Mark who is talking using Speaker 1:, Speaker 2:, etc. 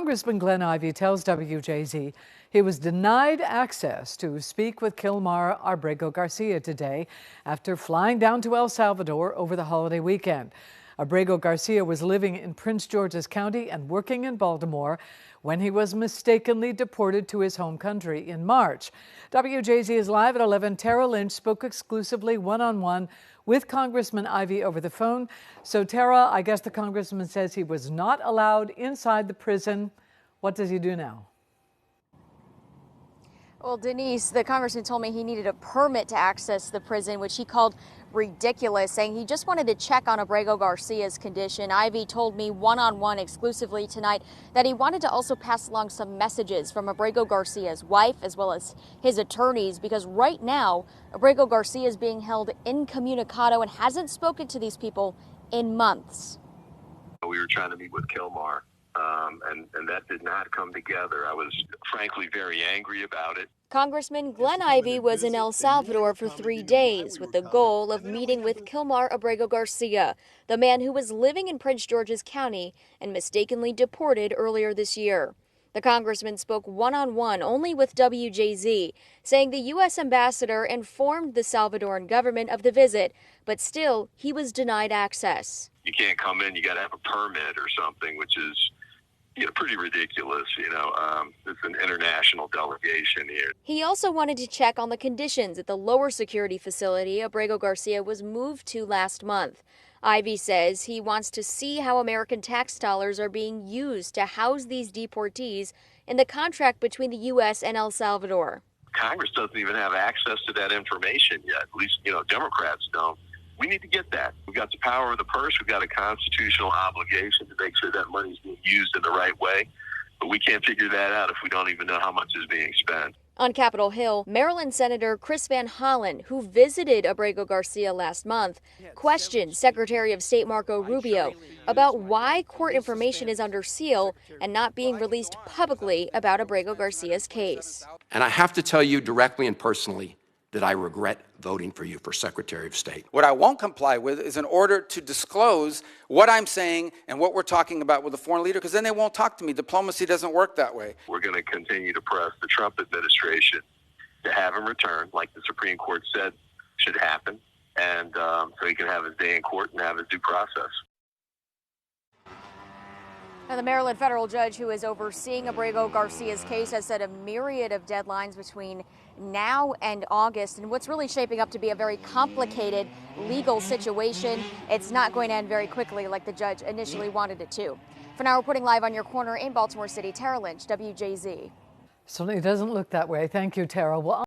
Speaker 1: Congressman Glenn Ivey tells WJZ he was denied access to speak with Kilmar Abrego Garcia today after flying down to El Salvador over the holiday weekend. Abrego Garcia was living in Prince George's County and working in Baltimore when he was mistakenly deported to his home country in March. WJZ is live at 11. Tara Lynch spoke exclusively one-on-one with Congressman Ivey over the phone. So, Tara, I guess the congressman says he was not allowed inside the prison. What does he do now?
Speaker 2: Well, Denise, the congressman told me he needed a permit to access the prison, which he called ridiculous, saying he just wanted to check on Abrego Garcia's condition. Ivey told me one-on-one exclusively tonight that he wanted to also pass along some messages from Abrego Garcia's wife as well as his attorneys, because right now Abrego Garcia is being held incommunicado and hasn't spoken to these people in months.
Speaker 3: We were trying to meet with Kilmar. And that did not come together. I was frankly very angry about it.
Speaker 2: Congressman Glenn Ivey was in El Salvador for 3 days with the goal of meeting with Kilmar Abrego Garcia, the man who was living in Prince George's County and mistakenly deported earlier this year. The congressman spoke one-on-one only with WJZ, saying the U.S. ambassador informed the Salvadoran government of the visit, but still he was denied access.
Speaker 3: You can't come in, you got to have a permit or something, which is pretty ridiculous. It's an international delegation here.
Speaker 2: He also wanted to check on the conditions at the lower security facility Abrego Garcia was moved to last month. Ivey says he wants to see how American tax dollars are being used to house these deportees in the contract between the U.S. and El Salvador.
Speaker 3: Congress doesn't even have access to that information yet. At least, Democrats don't. We need to get that. We've got the power of the purse. We've got a constitutional obligation to make sure that money is being used in the right way. But we can't figure that out if we don't even know how much is being spent.
Speaker 2: On Capitol Hill, Maryland Senator Chris Van Hollen, who visited Abrego Garcia last month, questioned Secretary of State Marco Rubio about why court information is under seal and not being released publicly about Abrego Garcia's case.
Speaker 4: And I have to tell you directly and personally that I regret voting for you for Secretary of State.
Speaker 5: What I won't comply with is an order to disclose what I'm saying and what we're talking about with a foreign leader, because then they won't talk to me. Diplomacy doesn't work that way.
Speaker 3: We're going to continue to press the Trump administration to have him return, like the Supreme Court said should happen, and so he can have his day in court and have his due process.
Speaker 2: Now, the Maryland federal judge who is overseeing Abrego Garcia's case has set a myriad of deadlines between now and August, and what's really shaping up to be a very complicated legal situation. It's not going to end very quickly like the judge initially wanted it to. For now, reporting live on your corner in Baltimore City, Tara Lynch, WJZ.
Speaker 1: Certainly doesn't look that way. Thank you, Tara. Well,